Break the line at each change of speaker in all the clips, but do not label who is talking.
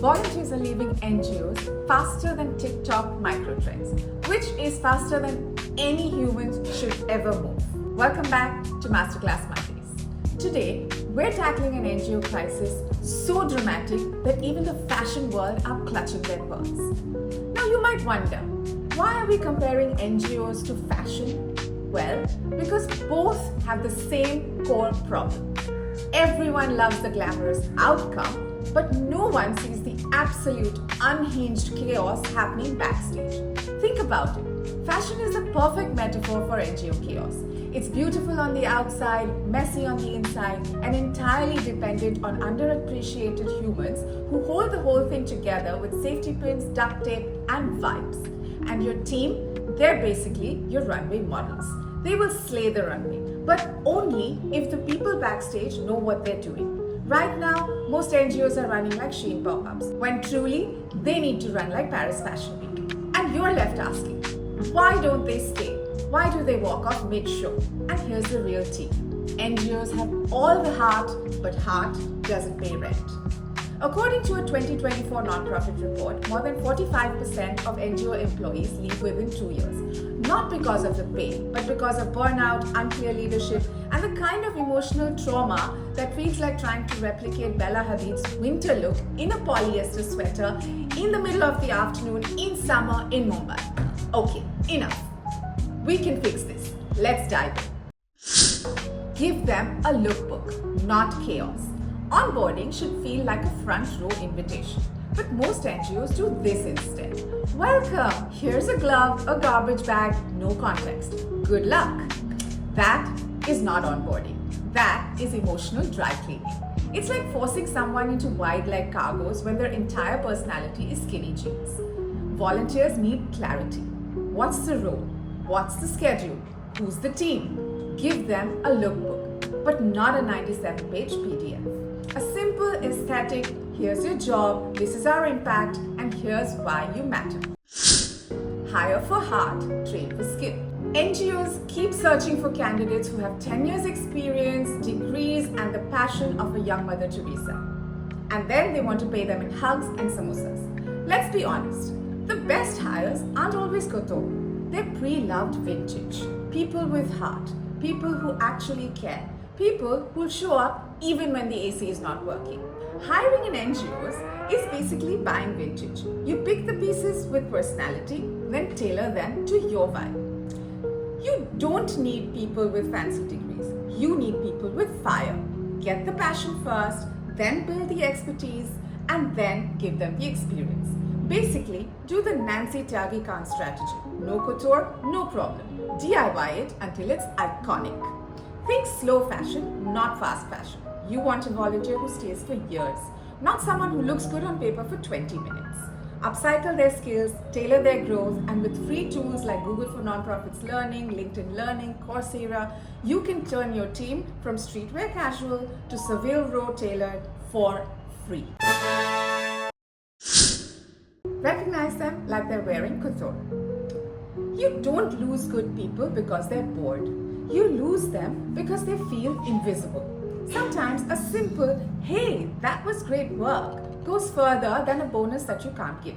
Volunteers are leaving NGOs faster than TikTok microtrends, which is faster than any humans should ever move. Welcome back to Masterclass Mondays. Today, we're tackling an NGO crisis so dramatic that even the fashion world are clutching their pearls. Now you might wonder, why are we comparing NGOs to fashion? Well, because both have the same core problem. Everyone loves the glamorous outcome, but no one sees the absolute unhinged chaos happening backstage. Think about it. Fashion is the perfect metaphor for NGO chaos. It's beautiful on the outside, messy on the inside, and entirely dependent on underappreciated humans who hold the whole thing together with safety pins, duct tape, and vibes. And your team, they're basically your runway models. They will slay the runway, but only if the people backstage know what they're doing. Right now, most NGOs are running like Shein pop-ups, when truly, they need to run like Paris Fashion Week. And you're left asking, why don't they stay? Why do they walk off mid-show? And here's the real tea. NGOs have all the heart, but heart doesn't pay rent. According to a 2024 nonprofit report, more than 45% of NGO employees leave within 2 years. Not because of the pay, but because of burnout, unclear leadership, and the kind of emotional trauma that feels like trying to replicate Bella Hadid's winter look in a polyester sweater in the middle of the afternoon in summer in Mumbai. Okay, enough. We can fix this. Let's dive in. Give them a lookbook, not chaos. Onboarding should feel like a front row invitation. But most NGOs do this instead. Welcome, here's a glove, a garbage bag, no context. Good luck. That is not onboarding. That is emotional dry cleaning. It's like forcing someone into wide leg cargos when their entire personality is skinny jeans. Volunteers need clarity. What's the role? What's the schedule? Who's the team? Give them a lookbook, but not a 97-page PDF. A simple aesthetic, here's your job, this is our impact, and here's why you matter. Hire for heart, train for skill. NGOs keep searching for candidates who have 10 years experience, degrees, and the passion of a young Mother Teresa. And then they want to pay them in hugs and samosas. Let's be honest, the best hires aren't always couture. They're pre-loved vintage. People with heart, people who actually care, people who'll show up even when the AC is not working. Hiring in NGOs is basically buying vintage. You pick the pieces with personality, then tailor them to your vibe. You don't need people with fancy degrees. You need people with fire. Get the passion first, then build the expertise, and then give them the experience. Basically, do the Nancy Tyagi Khan strategy. No couture, no problem. DIY it until it's iconic. Think slow fashion, not fast fashion. You want a volunteer who stays for years, not someone who looks good on paper for 20 minutes. Upcycle their skills, tailor their growth, and with free tools like Google for Nonprofits Learning, LinkedIn Learning, Coursera, you can turn your team from streetwear casual to Savile Row tailored for free. Recognize them like they're wearing couture. You don't lose good people because they're bored. You lose them because they feel invisible. Sometimes a simple, hey, that was great work, goes further than a bonus that you can't give.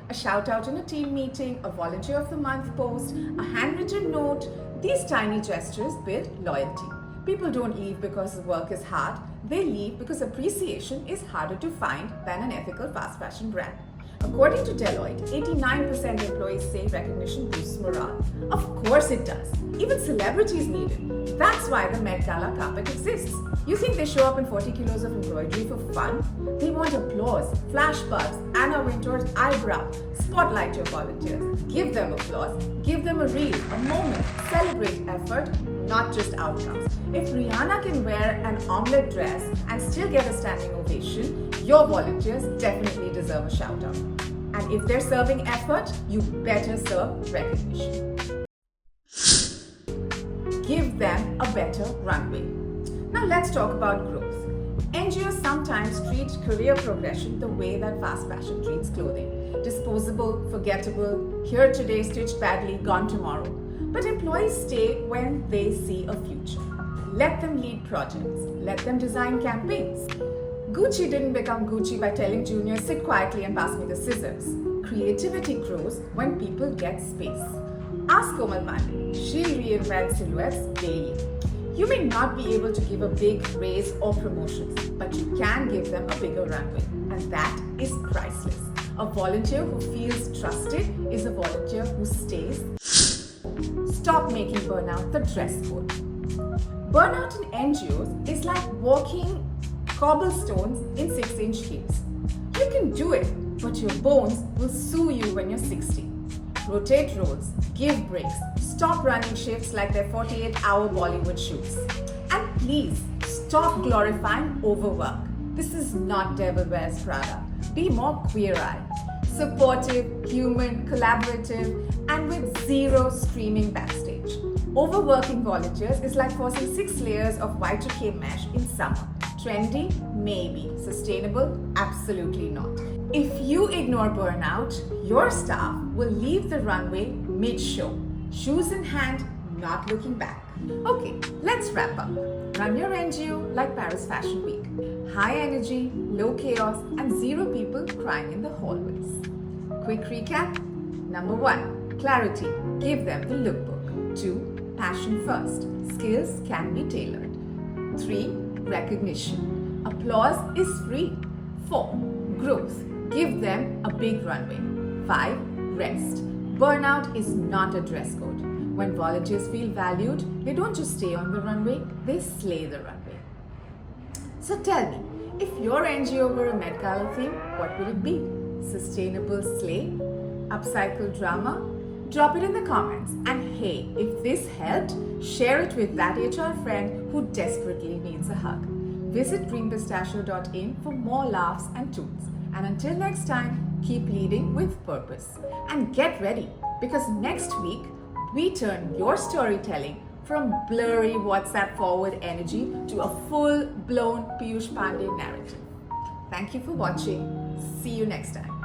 A shout out in a team meeting, a volunteer of the month post, a handwritten note, these tiny gestures build loyalty. People don't leave because the work is hard, they leave because appreciation is harder to find than an ethical fast fashion brand. According to Deloitte, 89% employees say recognition boosts morale. Of course it does. Even celebrities need it. That's why the Met Gala carpet exists. You think they show up in 40 kilos of embroidery for fun? They want applause, flash bulbs, Anna Wintour's eyebrow. Spotlight your volunteers. Give them applause. Give them a reel, a moment. Celebrate effort, not just outcomes. If Rihanna can wear an omelette dress and still get a standing ovation, your volunteers definitely deserve a shout out. And if they're serving effort, you better serve recognition. Give them a better runway. Now let's talk about growth. NGOs sometimes treat career progression the way that fast fashion treats clothing. Disposable, forgettable, here today, stitched badly, gone tomorrow. But employees stay when they see a future. Let them lead projects. Let them design campaigns. Gucci didn't become Gucci by telling Junior, sit quietly and pass me the scissors. Creativity grows when people get space. Ask Komal Pandey. She reinvents silhouettes daily. You may not be able to give a big raise or promotions, but you can give them a bigger runway, and that is priceless. A volunteer who feels trusted is a volunteer who stays. Stop making burnout the dress code. Burnout in NGOs is like walking cobblestones in 6-inch heels. You can do it, but your bones will sue you when you're 60. Rotate roles, give breaks, stop running shifts like they're 48-hour Bollywood shoots. And please, stop glorifying overwork. This is not Devil Wears Prada. Be more queer-eyed. Supportive, human, collaborative, and with zero screaming backstage. Overworking volunteers is like forcing 6 layers of Y2K mesh in summer. Trendy? Maybe. Sustainable? Absolutely not. If you ignore burnout, your staff will leave the runway mid-show. Shoes in hand, not looking back. Okay, let's wrap up. Run your NGO like Paris Fashion Week. High energy, low chaos, and zero people crying in the hallways. Quick recap. Number 1, clarity. Give them the lookbook. 2, passion first. Skills can be tailored. 3, recognition. Applause is free. 4, growth. Give them a big runway. 5, rest. Burnout is not a dress code. When volunteers feel valued, they don't just stay on the runway, they slay the runway. So tell me, if your NGO were a Met Gala theme, what would it be? Sustainable slay? Upcycle drama? Drop it in the comments. And hey, if this helped, share it with that HR friend who desperately needs a hug. Visit greenpistachio.in for more laughs and tunes. And until next time, keep leading with purpose. And get ready, because next week, we turn your storytelling from blurry WhatsApp forward energy to a full-blown Piyush Pandey narrative. Thank you for watching. See you next time.